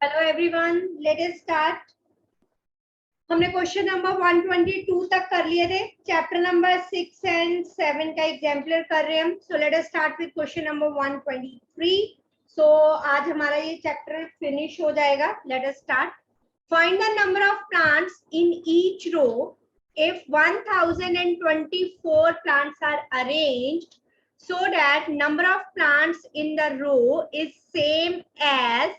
Hello everyone, late us start. हमने question number 122 तक कर लिए थे। चैप्टर नंबर 6 एंड 7 का एग्जाम्पलर कर रहे हैं हम। So let us start with question number 123। सो आज हमारा ये चैप्टर फिनिश हो जाएगा। Let us start. Find the number of plants in each row if 1024 plants are arranged so that number of plants in the row is same as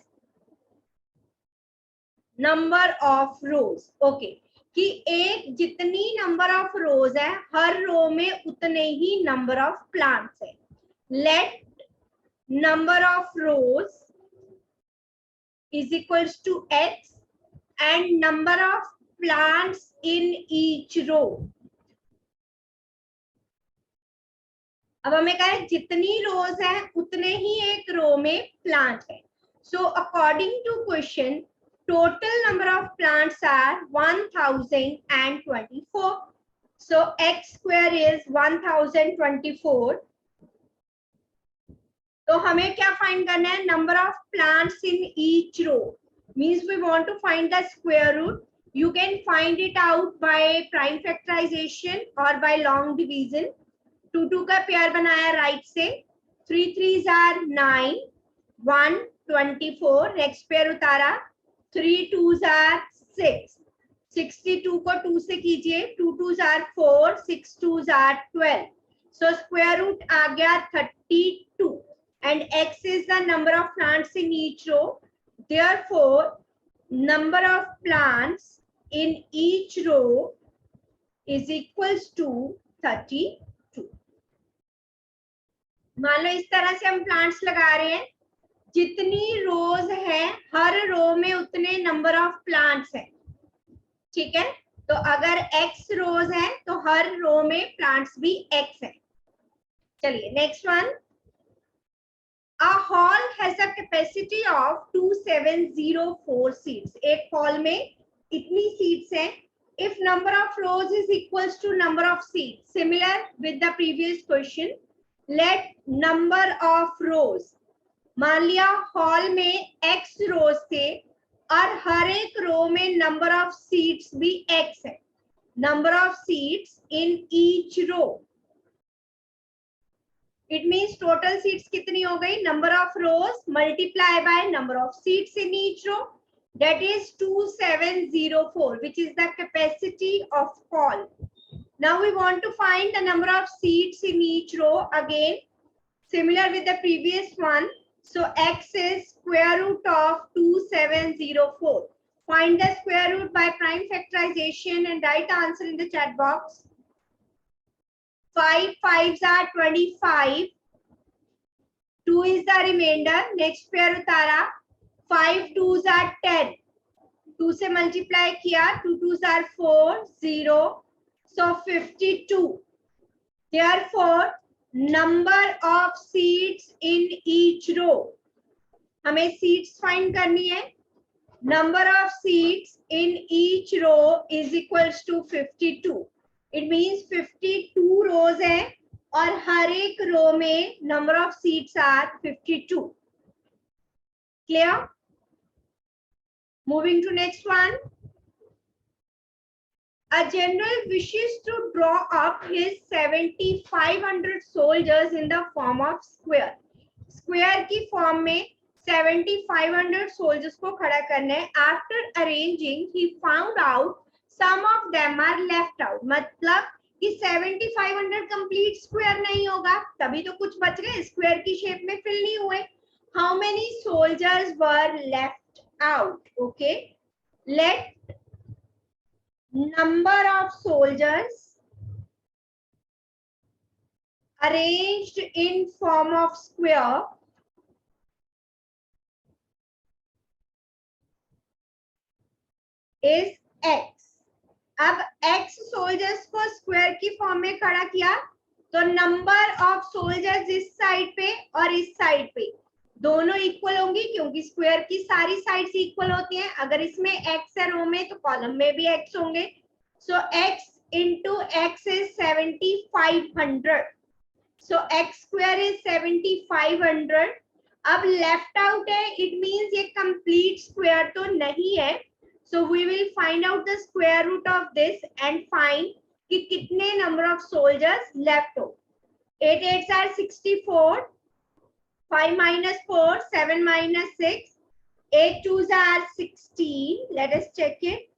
number of rose. Okay, कि एक जितनी number of रोज है हर row में उतने ही number of plants है। Let number of rows is equals to x and number of plants in each row. अब हमें कहा है जितनी रोज है उतने ही एक रो में प्लांट है। So according to question total number of plants are 1024. So x square is 1024. तो हमें क्या फाइंड करना है? Number of plants in each row means we want to find the square root. You can find it out by prime factorisation और by long division. 2 2 का pair बनाया right से, 3 3s are 9, 1 24, next pair उतारा, 3 2s are 6, 62 को 2 से कीजिए, 2 2s are 4, 6 2s are 12. So square root आ गया 32 and x is the number of plants in each row. Therefore, number of plants in each row is equals to 32. मान लो इस तरह से हम प्लांट्स लगा रहे हैं। जितनी रोज है हर रो में उतने नंबर ऑफ प्लांट्स हैं। ठीक है, तो अगर x रोज है तो हर रो में प्लांट्स भी x है। चलिए next one. A hall has a capacity of 2704 seats. एक हॉल में इतनी सीट्स हैं। If number of rows is equals to number of seats, similar with the previous question, let number of rows, मान लिया hall में x रोज थे और हर एक रो में नंबर ऑफ सीट्स भी x है। Number of seats in each row, it means total seats कितनी हो गई? Number of rows multiply by number of seats in each row, that is 2704, which is the capacity of hall. Now we want to find the number of seats in each row, again similar with the previous one. So x is square root of 2704. Find the square root by prime factorization and write answer in the chat box. 5 5s are 25. 2 is the remainder. Next pair utara. 5 2s are 10. 2 से multiply किया. 2 2s are 4, 0. So 52. Therefore, number of seats in each row, हमें seats find करनी है। number of seats in each row is equals to 52. it means 52 rows है और हर एक row में number of seats are 52. clear? moving to next one. A general wishes to draw up his 7500 soldiers in the form of square. Square की form में 7500 soldiers को खड़ा करना है। After arranging, he found out some of them are left out. मतलब कि 7500 complete square नहीं होगा, तभी तो कुछ बच गए, square की शेप में फिल नहीं हुए। How many soldiers were left out? Okay, let number of soldiers arranged in form of square is x. अब x soldiers को square की फॉर्म में खड़ा किया तो नंबर ऑफ सोल्जर्स इस साइड पे और इस साइड पे दोनों इक्वल होंगी, क्योंकि स्क्वायर की सारी साइड्स इक्वल होती हैं। अगर इसमें x है रो में तो कॉलम में भी x होंगे। सो x into x is 7500. So x square is 7500 अब लेफ्ट आउट है, इट मींस ये कंप्लीट स्क्वायर तो नहीं है, so we will find out the square root of this and find कि कितने नंबर ऑफ सोल्जर्स लेफ्ट हो। 8 8s are 64, 5 minus 4, 7 minus 6, 8 2s are 16. Let us check it.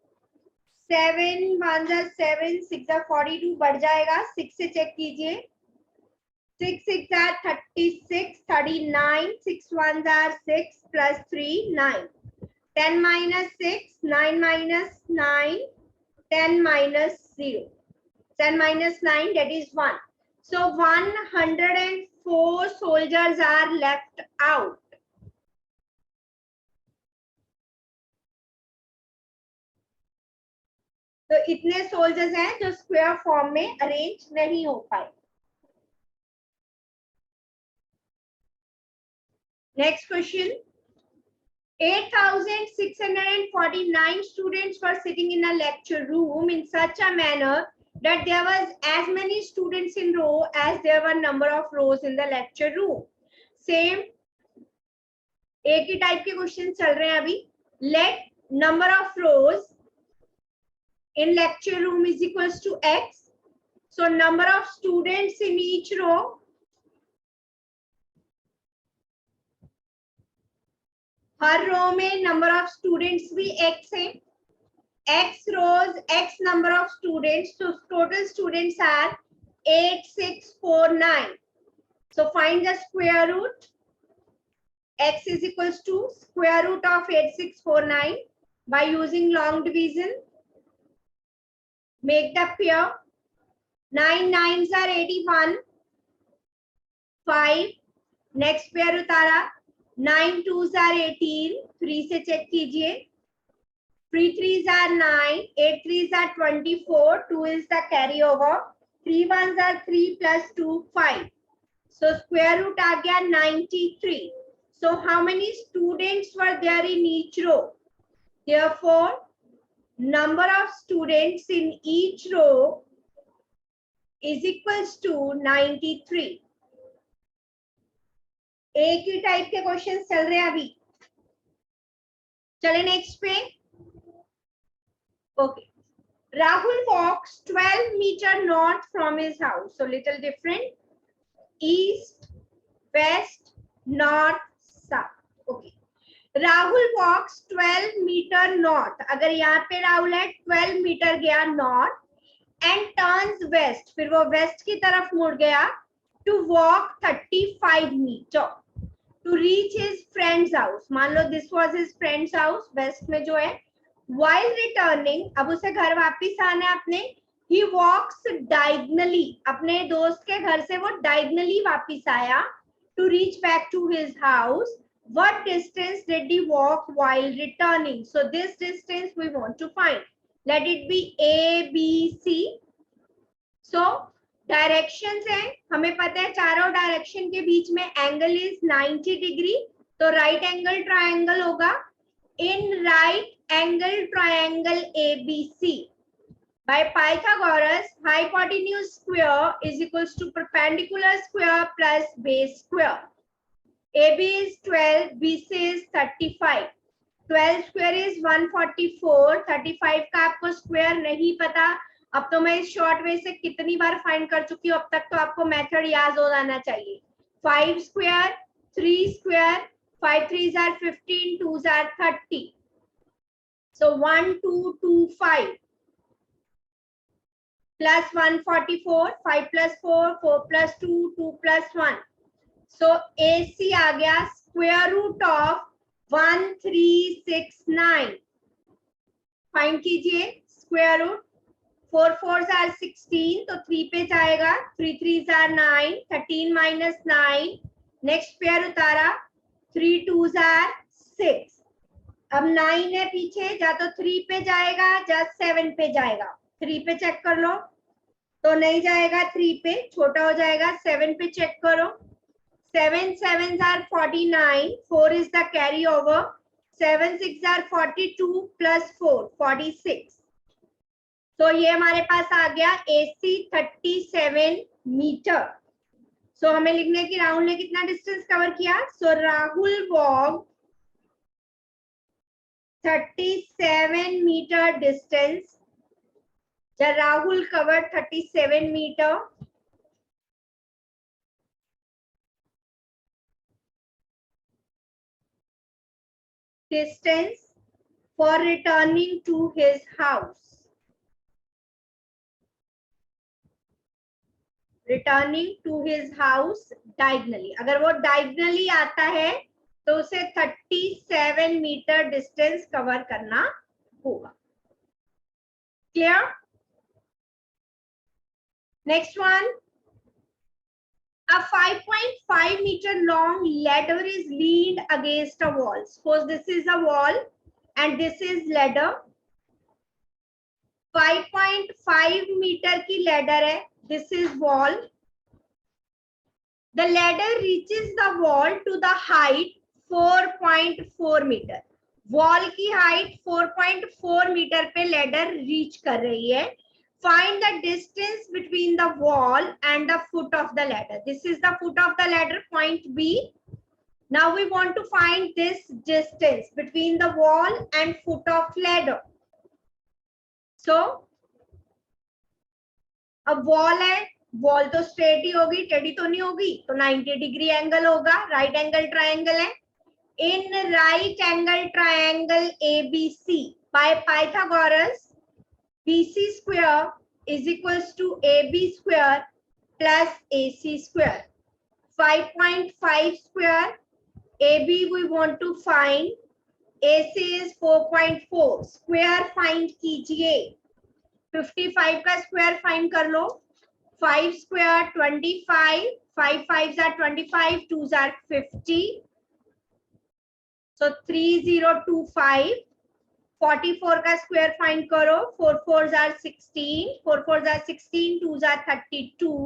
7 1s are 7, 6 are 42, बढ़ जाएगा, 6 से check कीजिए। 6 6 are 36, 39, 6 1s are 6 plus 3 9. 10 minus 6, 9 minus 9, 10 minus 0. 10 minus 9, that is 1. So 104 soldiers are left out. तो इतने soldiers हैं जो square form में arrange नहीं हो पाए। Next question, 8,649 students were sitting in a lecture room in such a manner that there was as many students in row as there were number of rows in the lecture room. Same एक ही type के question चल रहे हैं अभी। Let number of rows in lecture room is equals to x. So number of students in each row her row में number of students भी x है। x rows, x number of students, so total students are 8649. So find the square root. X is equals to square root of 8649 by using long division. Make the pair. 9 9s are 81. 5. Next pair उतारा. 9 2s are 18. 3 से check कीजिए. 3 3s are 9. 8 3s are 24. 2 is the carryover. 3 1s are 3 plus 2 5. So square root आ गया 93. So how many students were there in each row? Therefore, number of students in each row is equals to 93. एक ही type के question चल रहे हैं अभी। चले next पे। Okay, Rahul walks 12 meter north from his house. So little different. East, west, north, south. Okay. Rahul walks 12 meter north. अगर यहाँ पे राहुल है 12 मीटर गया north and turns west, फिर वो west की तरफ मुड़ गया to walk 35 meter to reach his friend's house. मान लो this was his friend's house, west में जो है। While returning, अब उसे घर वापिस आना है अपने, he walks diagonally, अपने दोस्त के घर से वो diagonally वापिस आया to reach back to his house. What distance did he walk while returning? So this distance we want to find. Let it be A, B, C. So directions है, हमें पता है चारों डायरेक्शन के बीच में एंगल इज 90 डिग्री, तो right angle triangle होगा। In right angle triangle ABC by Pythagoras, hypotenuse square is equals to perpendicular square plus base square. AB is 12, BC is 35. 12 square is 144. 35 का आपको स्क्वायर नहीं पता। अब तो मैं इस शॉर्ट वे से कितनी बार फाइंड कर चुकी हूँ, अब तक तो आपको मेथड याद हो जाना चाहिए। 5 square, 3 square, 5 3s are 15, 2s are 30. So 1 2 2 5 plus 144, 5 plus 4, 4 plus 2, 2 plus 1. So AC आ गया square root of 1369. फाइंड कीजिए square root. 4 4s are 16, तो 3 पे जाएगा। 3 3s are 9, 13 minus 9. Next pair उतारा, 3 2s are 6. अब 9 है पीछे, या तो 3 पे जाएगा या 7 पे जाएगा। 3 पे चेक कर लो, तो नहीं जाएगा 3 पे, छोटा हो जाएगा। 7 पे चेक करो, 7 7s are 49, 4 is the carry over, 7 6 are 42 plus 4 46. तो ये हमारे पास आ गया AC 37 मीटर। सो हमें लिखना है कि राहुल ने कितना डिस्टेंस कवर किया. सो Rahul walk 37 meter distance. Rahul covered 37 meter. Distance for returning to his house. Returning to his house diagonally. अगर वो diagonally आता है तो उसे 37 मीटर डिस्टेंस कवर करना होगा. Clear? Next one. A 5.5 meter long ladder is leaned against a wall. Suppose this is a wall and this is ladder. 5.5 meter की ladder है. This is wall. The ladder reaches the wall to the height 4.4 meter. Wall की height 4.4 meter पे ladder reach कर रही है. Find the distance between the wall and the foot of the ladder. This is the foot of the ladder, point B. Now we want to find this distance between the wall and foot of ladder. So, अब wall है, wall तो straight ही होगी, टेढ़ी तो नहीं होगी, तो 90 degree angle होगा. राइट एंगल ट्रायंगल है. In right angle triangle ABC by Pythagoras, BC square is equals to AB square plus AC square. 5.5 square. AB we want to find. AC is 4.4. Square find कीजिए. 55 का square find कर लो. 5 square 25. 5 5s are 25. 2s are 50. So 3025. 44 का square find करो. 4 4s are 16. 4 4s are 16. 2s are 32.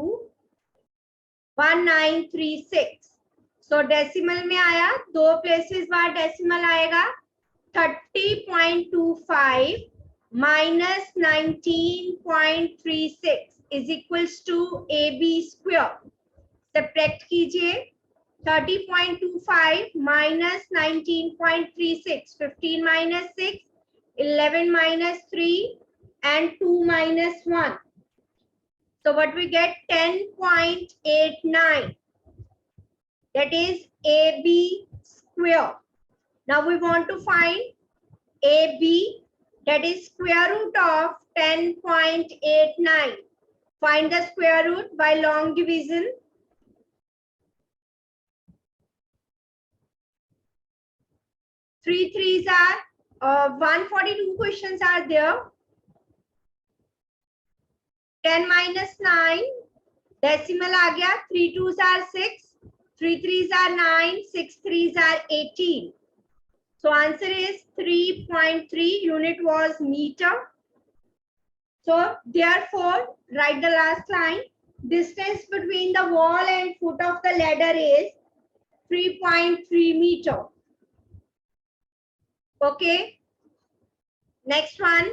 1936. So decimal में आया. दो places बार decimal आएगा. 30.25 minus 19.36 is equals to AB square. Subtract कीजिए. 30.25 minus 19.36. 15 minus 6. 11 minus 3 and 2 minus 1. So what we get? 10.89. That is AB square. Now we want to find AB, that is square root of 10.89. Find the square root by long division. Three threes are 142 questions are there. 10 minus 9. Decimal आ गया. 3 2s are 6. 3 3s are 9. 6 3s are 18. So answer is 3.3. Unit was meter. So therefore, write the last line. Distance between the wall and foot of the ladder is 3.3 meter. Okay. Next one.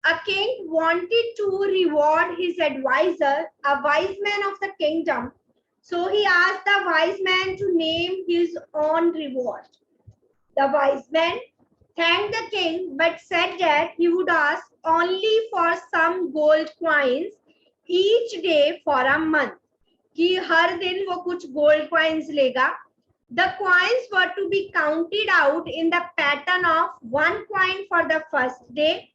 A king wanted to reward his advisor, a wise man of the kingdom. So he asked the wise man to name his own reward. The wise man thanked the king but said that he would ask only for some gold coins each day for a month. कि हर दिन वो कुछ gold coins लेगा. The coins were to be counted out in the pattern of 1 coin for the first day,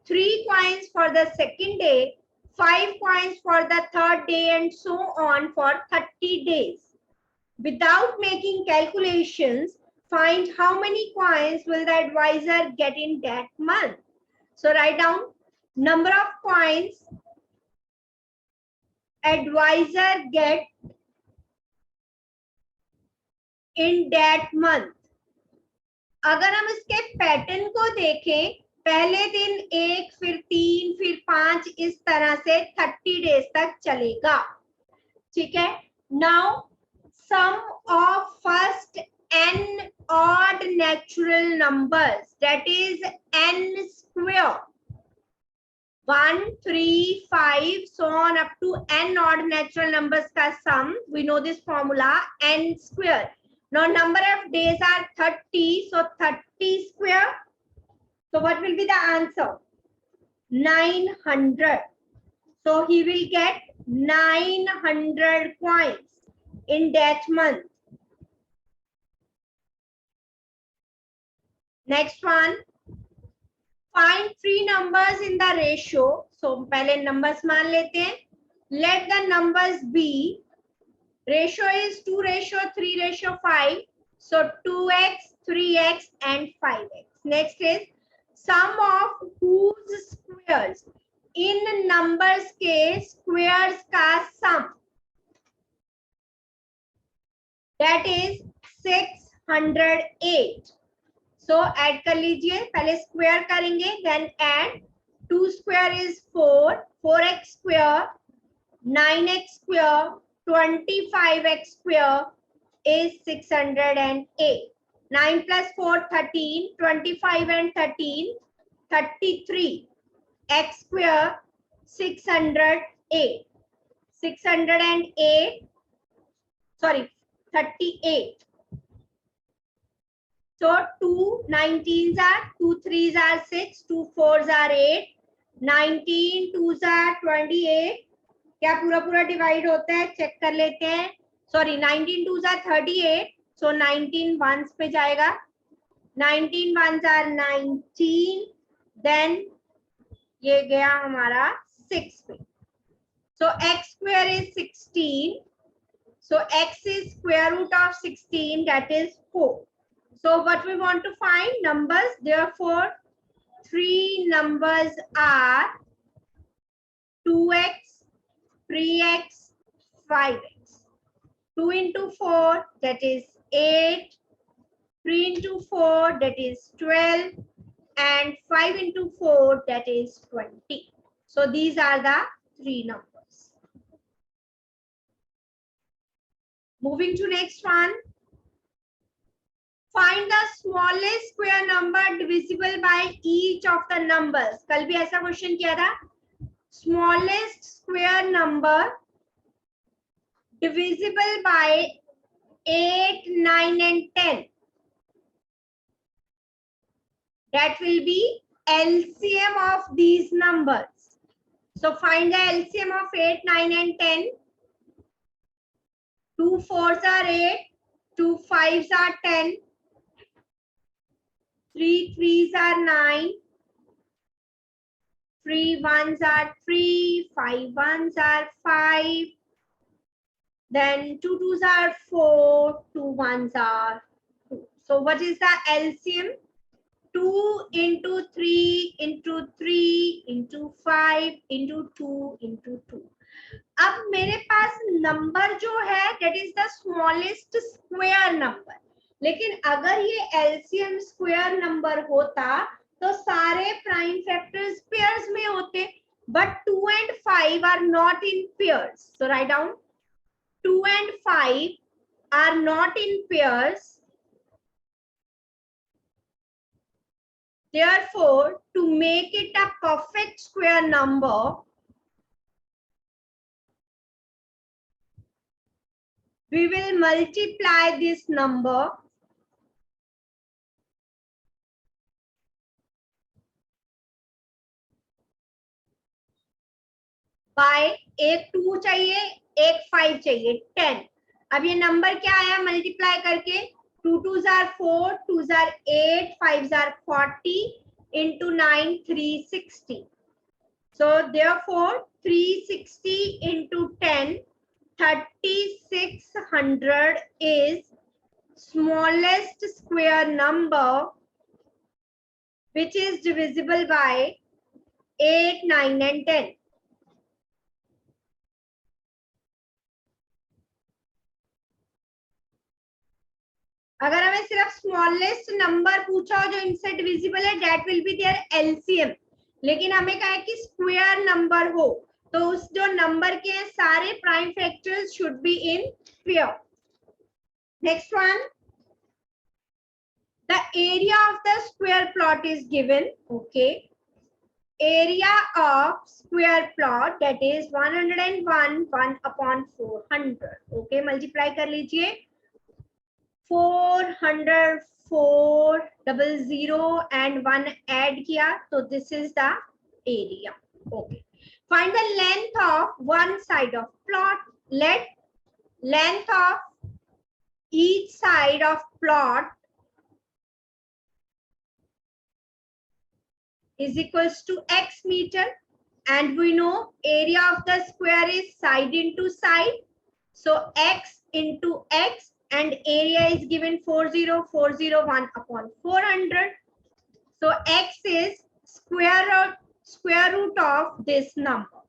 3 coins for the second day, 5 coins for the third day, and so on for 30 days. Without making calculations, find how many coins will the advisor get in that month. So write down number of coins advisor get in that month. अगर हम इसके pattern को देखें, पहले दिन 1, फिर 3, फिर 5, इस तरह से 30 डेज तक चलेगा. ठीक है. Now sum of first n odd natural numbers, that is n square. 1, 3, 5, so on up to n odd natural numbers का sum. We know this formula, n square. Now number of days are 30, so 30 square. So what will be the answer? 900. So he will get 900 coins in that month. Next one. Find three numbers in the ratio. So पहले numbers मान लेते हैं. Let the numbers be. Ratio is 2:3:5. So 2x, 3x and 5x. Next is sum of whose squares. In numbers के squares का sum. That is 608. So add कर लीजिए. पहले square करेंगे, then add. 2 square is 4. 4x square, 9x square, 25x square is 608. 9 plus 4, 13. 25 and 13, 33. X square, 608. 608. Sorry, 38. So 2 19s are, 2 3s are 6, 2 4s are 8, 19 2s are 28. क्या पूरा पूरा divide होता है? Check कर लेते हैं. Sorry, 19 2s are 38, so 19 ones पे जाएगा. 19 ones are 19, then ये गया हमारा 6 पे. So x square is 16. So x is square root of 16, that is 4. So what we want to find? Numbers. Therefore, three numbers are 2x, 3x, 5x. 2 into 4, that is 8. 3 into 4, that is 12. And 5 into 4, that is 20. So these are the three numbers. Moving to next one. Find the smallest square number divisible by each of the numbers. कल भी ऐसा question किया था. Smallest square number divisible by 8, 9 and 10. That will be LCM of these numbers. So find the LCM of 8, 9 and 10. 2 4s are 8, 2 5s are 10. 3 3s are 9, 3 1s are 3, 5 1s are 5, then 2 2s are 4, 2 1s are 2. So what is the LCM? 2 into 3 into 3 into 5 into 2 into 2. अब मेरे पास number जो है that is the smallest square number. लेकिन अगर ये LCM square number होता तो सारे प्राइम फैक्टर्स पेयर्स में होते, but 2 and 5 are not in pairs. So write down 2 and 5 are not in pairs. Therefore, to make it a perfect square number, we will multiply this number by एक 2 चाहिए, एक 5 चाहिए, 10. अब ये number क्या आया मल्टीप्लाई करके? 2 2s are 4, 2s are 8, 5s are 40 into 9, 360. So therefore 360 into 10, 3600 is smallest square number which is divisible by 8, 9 and 10. अगर हमें सिर्फ स्मॉलेस्ट नंबर पूछा हो जो इनसे डिविजिबल है, that will be their LCM. लेकिन हमें कहा है कि स्क्वायर नंबर हो तो उस जो नंबर के सारे prime factors should be in pair. Next one, the area of the square plot is given. Okay, area of square plot that is 101 1/400. Okay, multiply कर लीजिए 400 400 and 1 add किया तो this is the area. Okay, find the length of one side of plot. Let length of each side of plot is equals to x meter, and we know area of the square is side into side, so x into x, and area is given 40401 upon 400. So x is square root of this number,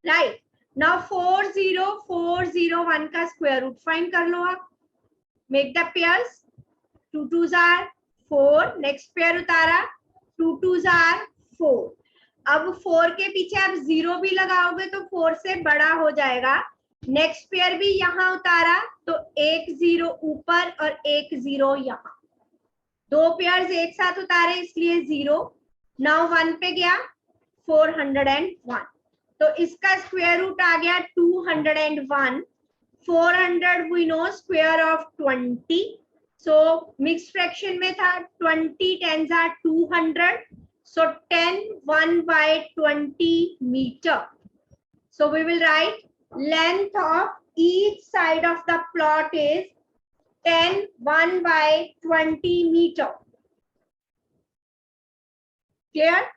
right? Now 40401 का square root find कर लो आप. Make the pairs. 2 2s are 4. Next pair उतारा 2 2s are 4. अब 4 के पीछे आप 0 भी लगाओगे तो 4 से बड़ा हो जाएगा. नेक्स्ट पेयर भी यहाँ उतारा तो एक 0 ऊपर और एक 0 यहाँ. दो पेयर्स एक साथ उतारे इसलिए 0. नाउ 1 पे गया 401. तो इसका स्क्वायर रूट आ गया 201. 400 we know square of 20. So mixed fraction में था 20 10s are 200. So 10 1 by 20 meter. So we will write length of each side of the plot is 10 1 by 20 meter. Clear?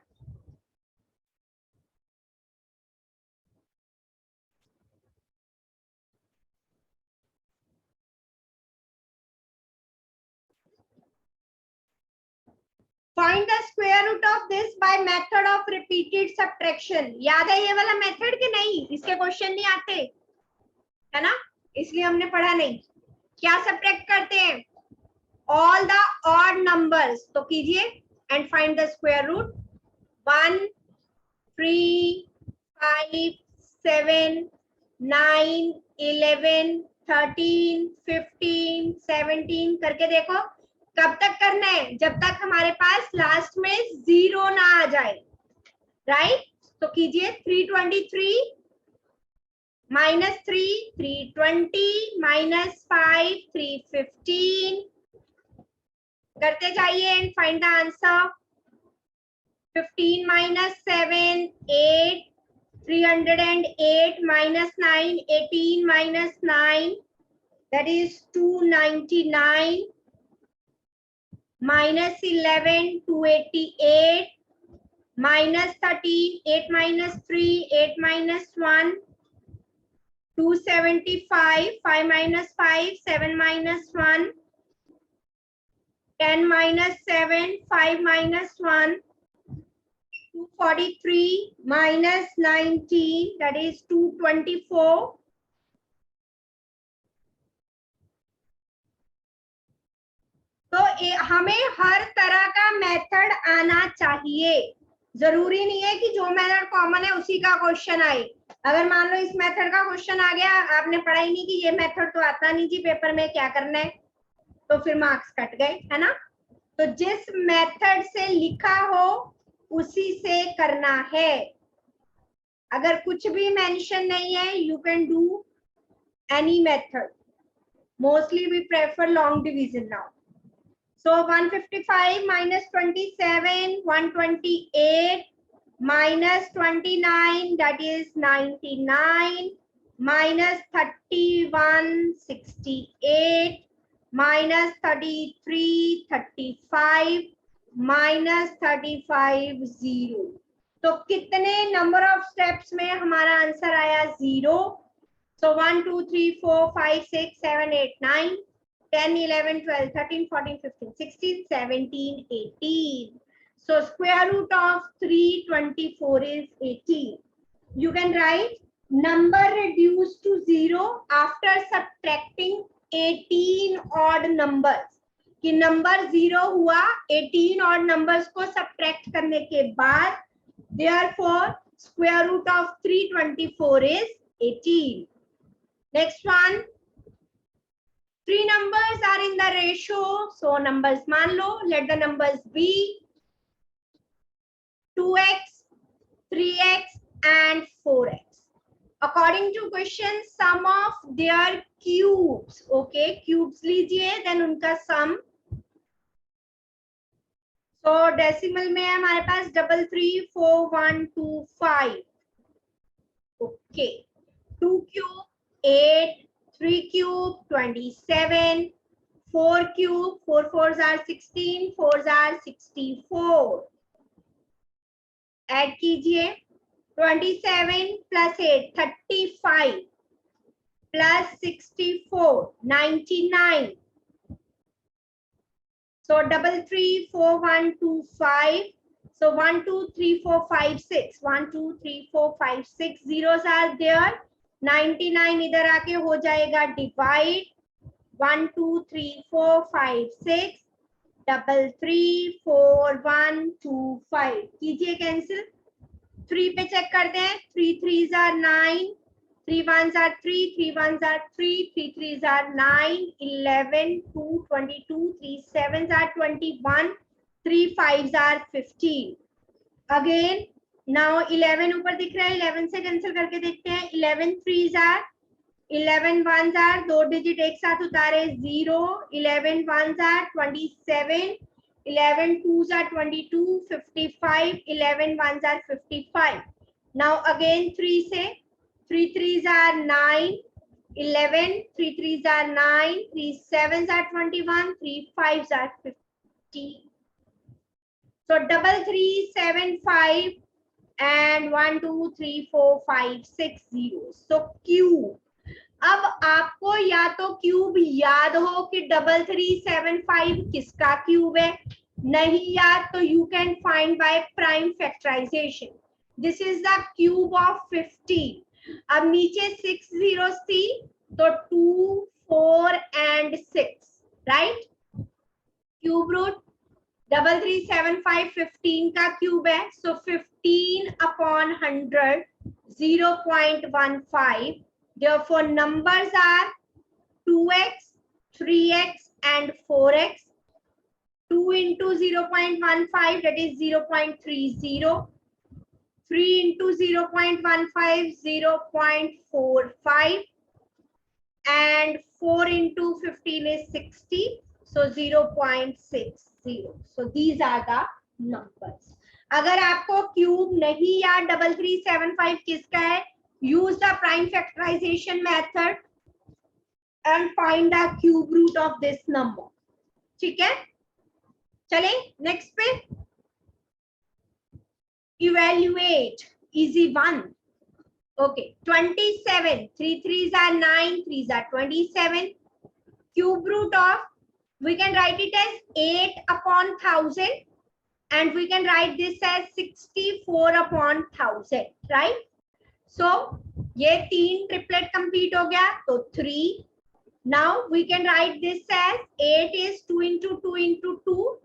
Find the square root of this by method of repeated subtraction. याद है ये वाला method कि नहीं? इसके question नहीं आते है ना, इसलिए हमने पढ़ा नहीं. क्या सब्ट्रैक्ट करते हैं? All the odd numbers. तो कीजिए and find the square root. 1 3 5 7 9 11 13 15 17 करके देखो. कब तक करना है? जब तक हमारे पास लास्ट में 0 ना आ जाए, राइट? तो कीजिए 323 -3 320 -5 315 करते जाइए and find the answer. 15 -7 8 308 -9 18 -9 that is 299 -11 288 -13 8 -3 8 -1 275 5 -5 7 -1 10 -7 5 -1 243 -19 that is 224. तो हमें हर तरह का मेथड आना चाहिए. जरूरी नहीं है कि जो मेथड कॉमन है उसी का क्वेश्चन आए. अगर मान लो इस मेथड का क्वेश्चन आ गया, आपने पढ़ा ही नहीं कि ये मेथड तो आता नहीं जी पेपर में, क्या करना है, तो फिर मार्क्स कट गए, है ना. तो जिस मेथड से लिखा हो उसी से करना है. अगर कुछ भी मेंशन नहीं है, you can do any method. Mostly we prefer long division now. So 155 -27 128 -29 that is 99 -31 68 -33 35 -35 0. तो कितने नंबर ऑफ स्टेप्स में हमारा आंसर आया? 0. So 1 2 3 4 5 6 7 8 9 10 11 12 13 14 15 16 17 18. So square root of 324 is 18. You can write number reduced to 0 after subtracting 18 odd numbers. कि number 0 हुआ 18 odd numbers को subtract करने के बाद. Therefore square root of 324 is 18. Next one. 3 numbers are in the ratio, so numbers मान लो. Let the numbers be 2x 3x and 4x. According to question, sum of their cubes. Okay, cubes लीजिए, then उनका sum. So decimal में है हमारे पास 334125. Okay, 2 cube 8, 3 cube 27, 4 cube 4 4s are 16, 4s are 64. Add कीजिए, 27 plus 8 35 plus 64 99. So 334125. So 1 2 3 4 5 6 1 2 3 4 5 6 zeros are there. 99 इधर आके हो जाएगा डिवाइड. 1 2 3 4 5 6 334125 कीजिए कैंसिल. 3 पे चेक करते हैं. 3 3s are 9, 3 1s are 3, 3 1s are 3, 3 3s are 9, 11, 2 22, 3 7s are 21, 3 5s are 15. Again, now 11 ऊपर दिख रहा है, 11 से कैंसिल करके देखते हैं. 11 3s are, 11 1s are, दो डिजिट एक साथ उतारे 0, 11 1s are 27, 11 2s are 22, 55, 11 1s are 55. Now again 3 से, 3 3s are 9, 11, 3 3s are 9, 3 7s are 21, 3 5s are 50. So 3375 and 1 2 3 4 5 6 zeros. So cube. अब आपको या तो क्यूब याद हो कि 3375 किसका क्यूब है, नहीं याद तो you can find by prime factorisation. This is the cube of 15. अब नीचे 6 zeros थी तो 2 4 and 6, राइट. क्यूब रूट 3375 15 का क्यूब है. सो 15 upon 100 0.15. Therefore, numbers are 2x, 3x, and 4x. 2 into 0.15, that is 0.30. 3 into 0.15, 0.45. And 4 into 15 is 60. So 0.60. So these are the numbers. अगर आपको cube नहीं याद 3375 किसका है, use the prime factorization method and find the cube root of this number. ठीक है, चले next पे. Evaluate, easy one. Okay, 27, 3 3s are 9, 3s are 27. Cube root of, we can write it as 8 upon 1000 and we can write this as 64 upon 1000, right? So ये 3 triplet complete हो गया तो 3. Now we can write this as 8 is 2 into 2 into 2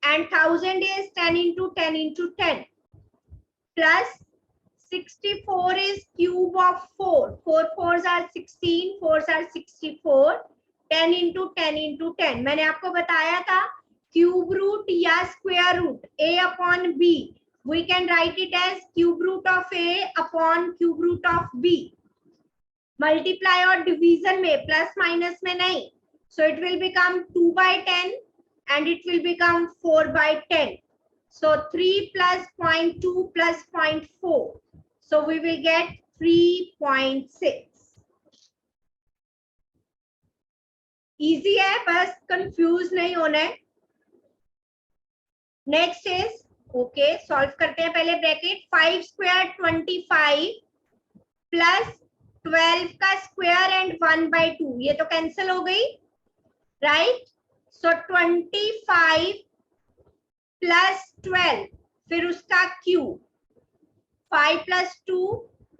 and 1000 is 10 into 10 into 10 plus 64 is cube of 4. 4 4s are 16, 4s are 64. 10 into 10 into 10. मैंने आपको बताया था cube root या square root a upon b. We can write it as cube root of a upon cube root of b. Multiply और division में, plus minus में नहीं. So it will become 2 by 10 and it will become 4 by 10. So 3 plus 0.2 plus 0.4. So we will get 3.6. Easy है, बस confuse नहीं होना है. Next is, okay, solve करते हैं पहले ब्रैकेट. 5 square 25 plus 12 का स्क्वायर एंड 1 by 2. ये तो कैंसिल हो गई, राइट. सो 25 plus 12 फिर उसका क्यूब. 5 plus 2,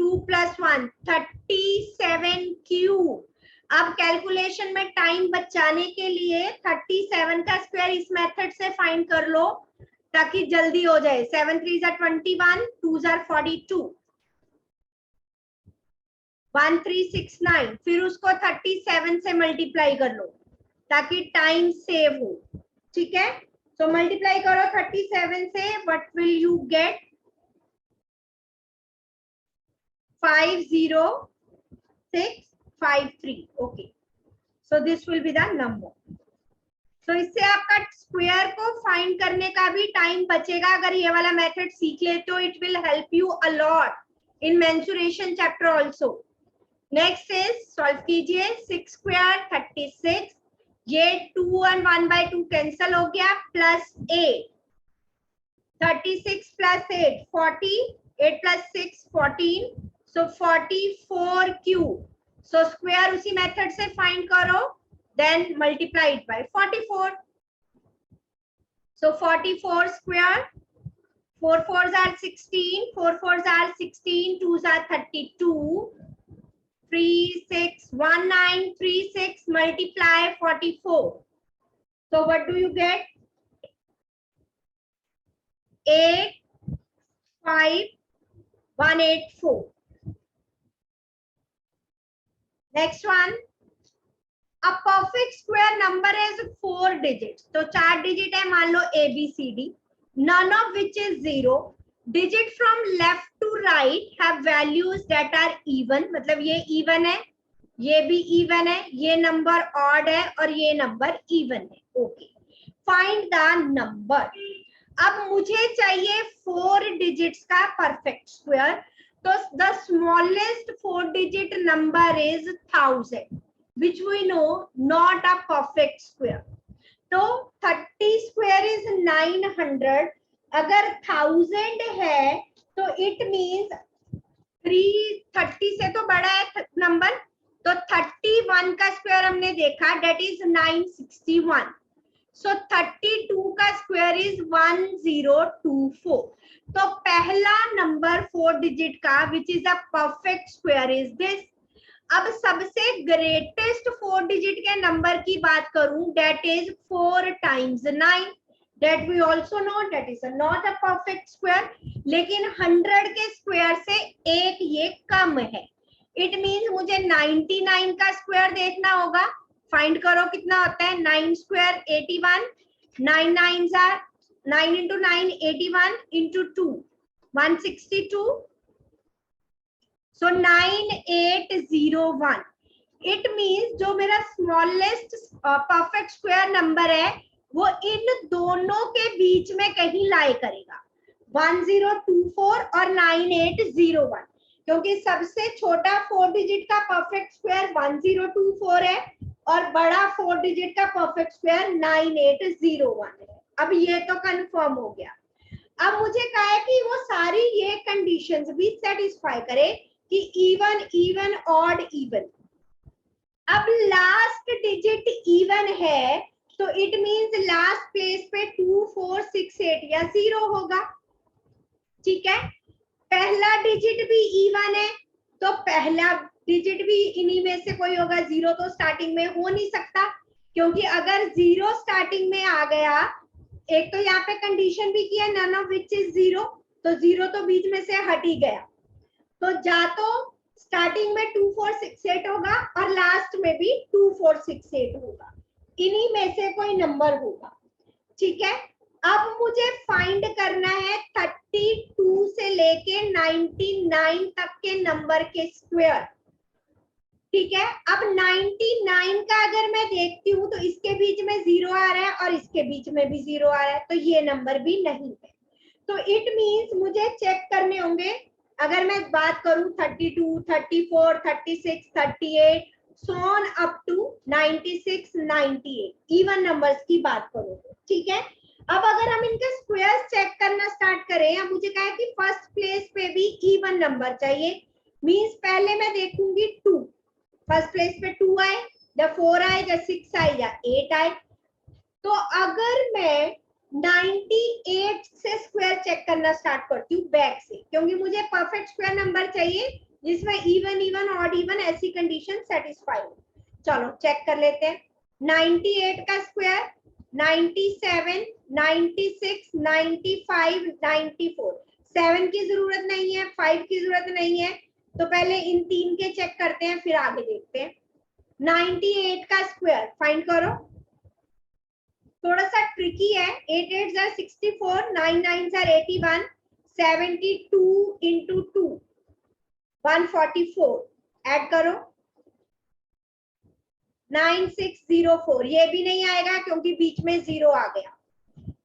2 plus 1, 37 cube. अब कैलकुलेशन में टाइम बचाने के लिए 37 का स्क्वायर इस मेथड से फाइंड कर लो ताकि जल्दी हो जाए. 7 3s are 21, 2s are 42, 1369. फिर उसको 37 से मल्टीप्लाई कर लो ताकि टाइम सेव हो. ठीक है, तो मल्टीप्लाई करो 37 से. What will you get? 50653. Okay, so this will be the number. तो इससे आपका स्क्वायर को फाइंड करने का भी टाइम बचेगा. अगर ये वाला मेथड सीख लेते हो, it will help you a lot in mensuration chapter also. Next is solve कीजिए. 6 स्क्वायर 36. ये 2 और 1/2 कैंसल हो गया. प्लस 8. 36 प्लस 8 40. 8 प्लस 6 14. सो 44 क्यूब. सो स्क्वायर उसी मेथड से फाइंड करो. Then multiply it by 44. So 44 square. 4 4s are 16. 4 4s are 16. 2s are 32. 3 6 1 9 3 6 multiply 44. So what do you get? 8 5 184. Next one. A perfect square number is 4 digits. तो 4 digit है, मान लो ABCD. None of which is 0. Digit from left to right have values that are even. मतलब ये even है, ये भी even है, ये नंबर odd है और ये नंबर even है. Okay. Find the number. अब मुझे चाहिए 4 digits का perfect square. तो the smallest 4 digit number is 1000. Which we know not a perfect square. तो 30 square is 900. अगर 1000 है तो it means 330 से तो बड़ा है नंबर. तो 31 का स्क्वायर हमने देखा, that is 961. So 32 का स्क्वायर is 1024. तो पहला नंबर 4 डिजिट का which is a perfect square is this. अब सबसे ग्रेटेस्ट 4 डिजिट के नंबर की बात करूं, that is 4 times 9. that we also know that is not a perfect square. लेकिन 100 के स्क्वायर से एक ये कम है. इट मीन्स मुझे 99 का स्क्वायर देखना होगा. फाइंड करो कितना होता है. 9 square 81. 9 9s are 9 into 9 81 into 2 162. So 9801. It means जो मेरा स्मॉलेस्ट परफेक्ट स्क्वायर नंबर है वो इन दोनों के बीच में कहीं लाई करेगा. 1024 और 9801. क्योंकि सबसे छोटा 4 डिजिट का परफेक्ट स्क्वायर 1024 है और बड़ा 4 डिजिट का परफेक्ट स्क्वायर 9801 है. अब ये तो कंफर्म हो गया. अब मुझे कहा है कि वो सारी ये कंडीशंस भी सेटिस्फाई करे कि इवन इवन ऑड इवन. अब लास्ट डिजिट इवन है तो इट मींस लास्ट प्लेस पे 2 4 6 8 या 0 होगा. ठीक है. पहला डिजिट भी इवन है तो पहला डिजिट भी इन्हीं में से कोई होगा. 0 तो स्टार्टिंग में हो नहीं सकता, क्योंकि अगर 0 स्टार्टिंग में आ गया, एक तो यहाँ पे कंडीशन भी किया नन ऑफ विच इज 0, तो 0 तो बीच में से हट ही गया. तो जा तो स्टार्टिंग में 2 4 6 8 होगा और लास्ट में भी 2 4 6 8 होगा. इन्हीं में से कोई नंबर होगा. ठीक है. अब मुझे फाइंड करना है 32 से लेके 99 तक के नंबर के स्क्वायर. ठीक है. अब 99 का अगर मैं देखती हूँ तो इसके बीच में 0 आ रहा है और इसके बीच में भी 0 आ रहा है, तो ये नंबर भी नहीं है. तो इट मींस मुझे चेक करने होंगे. अगर मैं बात करूं 32 34 36 38 so on up to 96 98 even numbers की बात करूं. ठीक है. अब अगर हम इनके स्क्वायर्स चेक करना स्टार्ट करें, अब मुझे कहा है कि फर्स्ट प्लेस पे भी इवन नंबर चाहिए. मींस पहले मैं देखूंगी 2. फर्स्ट प्लेस पे 2 आए या 4 आए या 6 आए या 8 आए. तो अगर मैं 98 से स्क्वायर चेक करना स्टार्ट करती हूँ बैक से, क्योंकि मुझे परफेक्ट स्क्वायर नंबर चाहिए जिसमें इवन इवन ऑड इवन ऐसी कंडीशन सेटिस्फाई हो. चलो चेक कर लेते हैं. 98 का स्क्वायर 97 96 95 94. 7 की जरूरत नहीं है, 5 की जरूरत नहीं है, तो पहले इन 3 के चेक करते हैं, फिर आगे देखते हैं. 98 का स्क्वायर फाइंड करो. थोड़ा सा ट्रिकी है. 8 8s are 64, 9 9s are 81, 72 into 2 144 add करो 9604, ये भी नहीं आएगा क्योंकि बीच में 0 आ गया।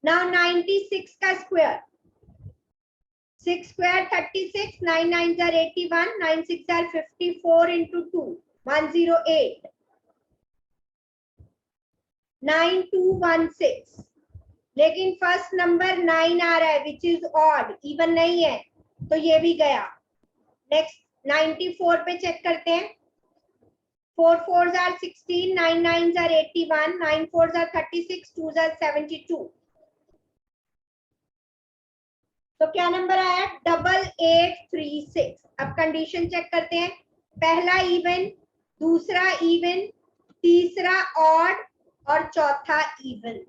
नाउ 96 का square, 6 square 36, 9 9s are 81, 9 6 are 54 into 2, 108, 9216। लेकिन फर्स्ट नंबर 9 आ रहा है विच इज ऑड, इवन नहीं है, तो ये भी गया। नेक्स्ट 94 पे चेक करते हैं। 4 4s are 16, 9 9s are 81, 9 4s are 36, 2s are 72। तो क्या नंबर आया? 8836। अब कंडीशन चेक करते हैं। पहला इवन, दूसरा इवन, तीसरा ऑड और चौथा इवन।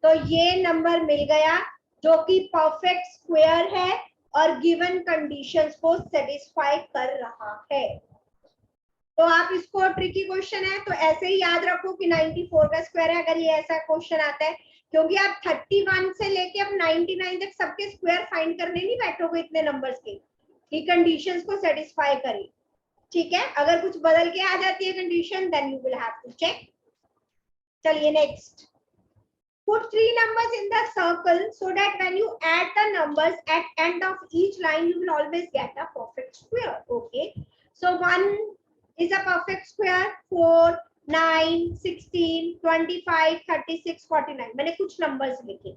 तो ये नंबर मिल गया जो कि परफेक्ट स्क्वायर है और गिवन कंडीशंस को सेटिस्फाई कर रहा है। तो आप इसको, ट्रिकी क्वेश्चन है तो ऐसे ही याद रखो कि 94 का स्क्वायर है अगर ये ऐसा क्वेश्चन आता है, क्योंकि आप 31 से लेके अब 99 तक सबके स्क्वायर फाइंड करने नहीं बैठोगे इतने नंबर्स के कि कंडीशंस को सेटिस्फाई करे। ठीक है, अगर कुछ बदल के आ जाती है condition then you will have to check. चलिए next, put 3 numbers in the circle so that when you add the numbers at end of each line you will always get a perfect square. Okay, so 1 is a perfect square, 4 9 16 25 36 49। मैंने कुछ numbers लिखे।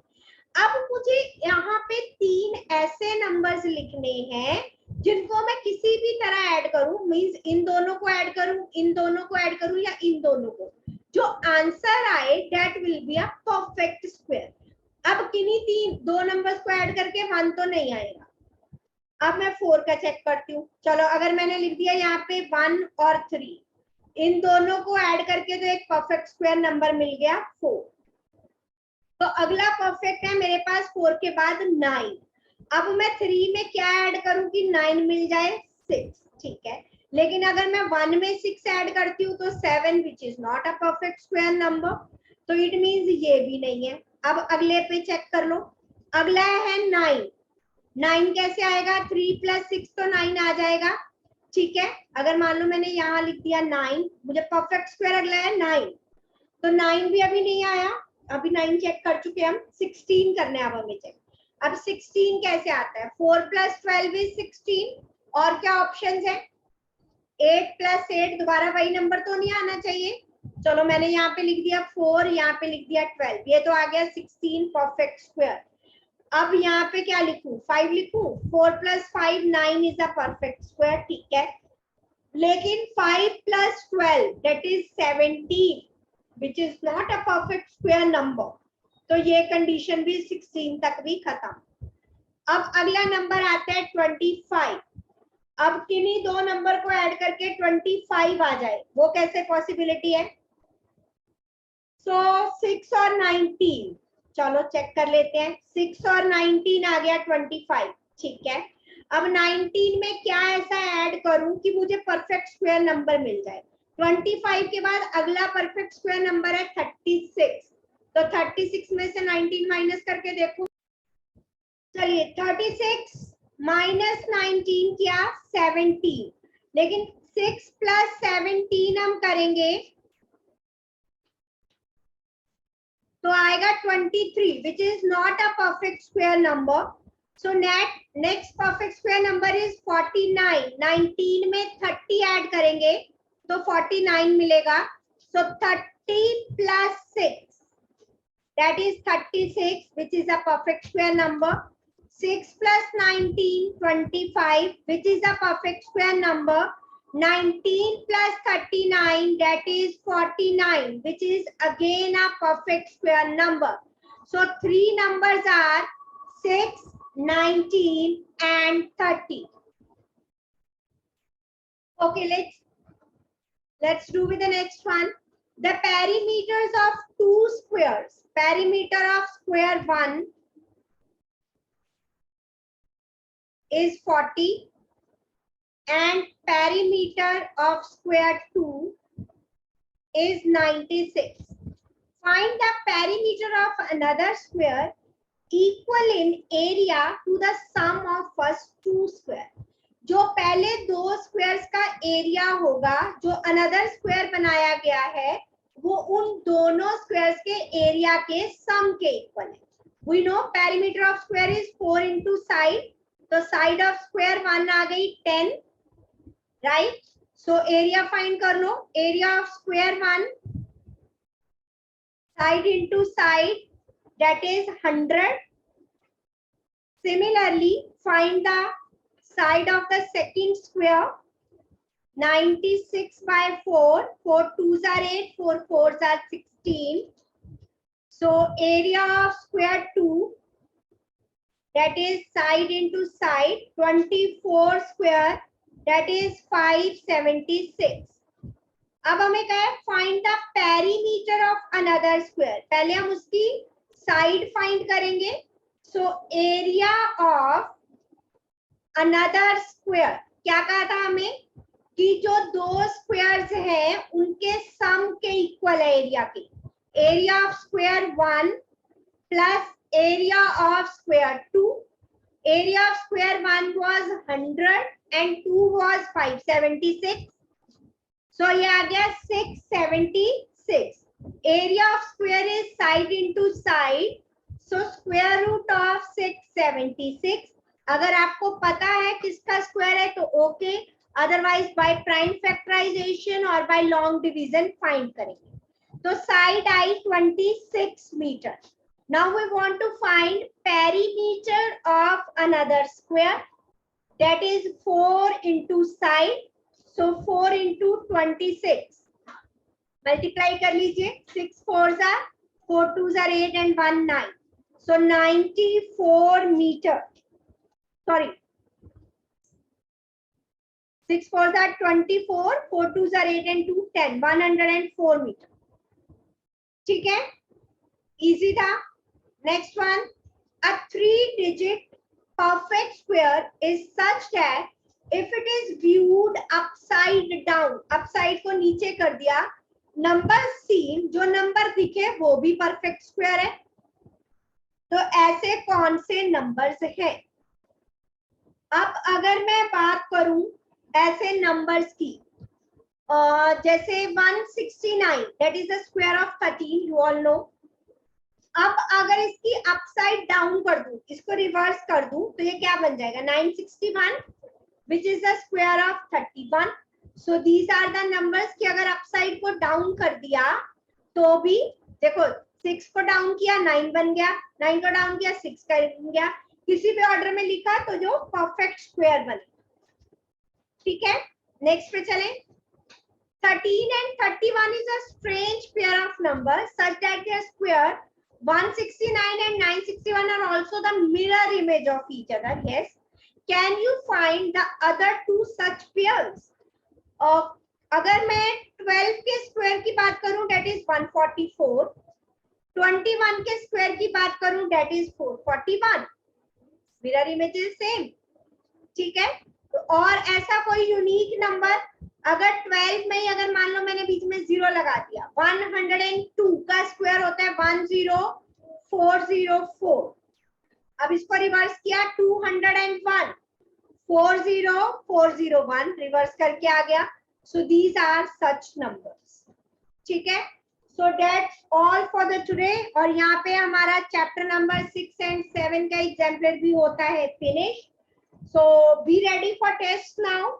अब मुझे यहाँ पे 3 ऐसे numbers लिखने हैं जिनको मैं किसी भी तरह ऐड करूं, मींस इन दोनों को ऐड करूं, इन दोनों को ऐड करूं या इन दोनों को, जो आंसर आए that will be a perfect square. अब किन्हीं 2 नंबर्स को ऐड करके 1 तो नहीं आएगा। अब मैं 4 का चेक करती हूँ। चलो अगर मैंने लिख दिया यहाँ पे 1 और 3, इन दोनों को ऐड करके तो एक परफेक्ट स्क्वायर नंबर मिल गया 4। तो अगला परफेक्ट है मेरे पास 4 के बाद 9। अब मैं 3 में क्या ऐड करूं कि 9 मिल जाए 6। ठीक है, लेकिन अगर मैं 1 में 6 ऐड करती हूँ तो 7 which is not a perfect square number, तो इट मींस ये भी नहीं है। अब अगले पे चेक कर लो। अगला है 9। 9 कैसे आएगा? 3 + 6 तो 9 आ जाएगा। ठीक है, अगर मान लो मैंने यहाँ लिख दिया 9, मुझे परफेक्ट स्क्वायर अगला है 9, तो 9 भी अभी नहीं आया। अभी 9 चेक कर चुके हम, 16 करने अब हमें चेक। अब 16 कैसे आता है? 4 + 12 इज 16। और क्या ऑप्शंस है? 8 + 8, दोबारा वही नंबर तो नहीं आना चाहिए। चलो मैंने यहाँ पे लिख दिया 4, यहाँ पे लिख दिया 12, ये तो आ गया 16 परफेक्ट स्क्वायर। अब यहाँ पे क्या लिखूं? 5 लिखूं? 4 + 5 9 इज अ परफेक्ट स्क्वायर। ठीक है, लेकिन 5 + 12 that is 17 which is not a perfect square number, तो ये कंडीशन भी 16 तक भी खत्म। अब अगला नंबर आता है 25। अब किन्हीं 2 नंबर को ऐड करके 25 आ जाए, वो कैसे पॉसिबिलिटी है? सो 6 और 19, चलो चेक कर लेते हैं। 6 और 19 आ गया 25। ठीक है, अब 19 में क्या ऐसा ऐड करूं कि मुझे परफेक्ट स्क्वायर नंबर मिल जाए? 25 के बाद अगला परफेक्ट स्क्वायर नंबर है 36, तो 36 में से 19 माइनस करके देखो। चलिए 36 माइनस 19 क्या? 17। लेकिन 6 + 17 हम करेंगे तो आएगा 23 which is not a perfect square number. So next perfect square number is 49। 19 में 30 ऐड करेंगे तो 49 मिलेगा। So 30 + 6 that is 36 which is a perfect square number. 6 + 19 25 which is a perfect square number. 19 + 39 that is 49 which is again a perfect square number. So 3 numbers are 6, 19 and 30. Okay, let's do with the next one. The perimeters of 2 squares. Perimeter of square 1 is 40 and perimeter of square 2 is 96. Find the perimeter of another square equal in area to the sum of first 2 square. जो पहले दो squares का area होगा जो another square बनाया गया है वो उन दोनों स्क्वायर्स के एरिया के सम के इक्वल है. We know perimeter of square is 4 into side, तो साइड ऑफ स्क्वायर 1 आ गई 10, राइट. सो एरिया फाइंड कर लो. Area of square 1 side into side that is 100. Similarly, find the side of the second square. 96 by 4. 4 2s are 8, 4 4s are 16. So area of square 2, that is side into side, 24 square, that is 576. अब हमें क्या है, find the perimeter of another square. पहले हम उसकी side find करेंगे. So area of another square, क्या कहा था हमें कि जो दो स्क्वायर्स हैं उनके सम के इक्वल है एरिया के. Area of square 1 plus area of square 2. Area of square 1 was 100 and 2 was 576. So ये आ गया 676. Area of square is side into side, so square root of 676. अगर आपको पता है किसका स्क्वायर है तो okay, otherwise by prime factorisation और बाय लॉन्ग डिवीजन फाइंड करेंगे. तो साइड आई 26 metre. Now we want to find perimeter of another square, that is 4 into side. So 4 into 26 multiply कर लीजिए. 6 4s are 4 2s are 8 and 1 9. So 94 meter. Sorry, 6 4s are 24, 4 2s are 8 and 2 10. 104 meter. ठीक है, easy था. Next one, a 3-digit perfect square is such that if it is viewed upside down, upside को नीचे कर दिया, number scene, जो number दिखे वो भी परफेक्ट स्क्वायर है. तो ऐसे कौन से नंबर्स हैं? अब अगर मैं बात करूं ऐसे नंबर्स की, जैसे 169, that is the square of 13, you all know. अब अगर इसकी अपसाइड डाउन कर दूं, इसको रिवर्स कर दूं, तो ये क्या बन जाएगा? 961, which is the square of 31. So these are the numbers कि अगर अपसाइड को डाउन कर दिया तो भी देखो, 6 को डाउन किया 9 बन गया, 9 को डाउन किया 6 बन गया. किसी भी ऑर्डर में लिखा तो जो परफेक्ट स्क्वायर बने. ठीक है, नेक्स्ट पे चलें. 13 and 31 is a strange pair of numbers such that their square 169 and 961 are also the mirror image of each other. Yes. Can you find the other two such pairs? अगर मैं 12 के square की बात करूं, that is 144. 21 के square की बात करूं, that is 441. Mirror image is same. ठीक है, तो और ऐसा कोई यूनिक नंबर, अगर 12 में ही अगर मान लो मैंने बीच में 0 लगा दिया, 102 का स्क्वायर होता है 10404. अब इसको रिवर्स किया 201, 40401 रिवर्स करके आ गया. So these are such numbers. ठीक है, so that's all for the today. और यहाँ पे हमारा चैप्टर नंबर 6 and 7 का एग्जाम्पलर भी होता है finish. So be ready for test now.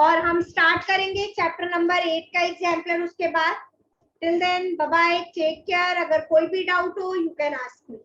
और हम स्टार्ट करेंगे चैप्टर नंबर 8 का एग्जाम्पलर उसके बाद. Till then bye bye, take care. अगर कोई भी डाउट हो यू कैन आस्क मी.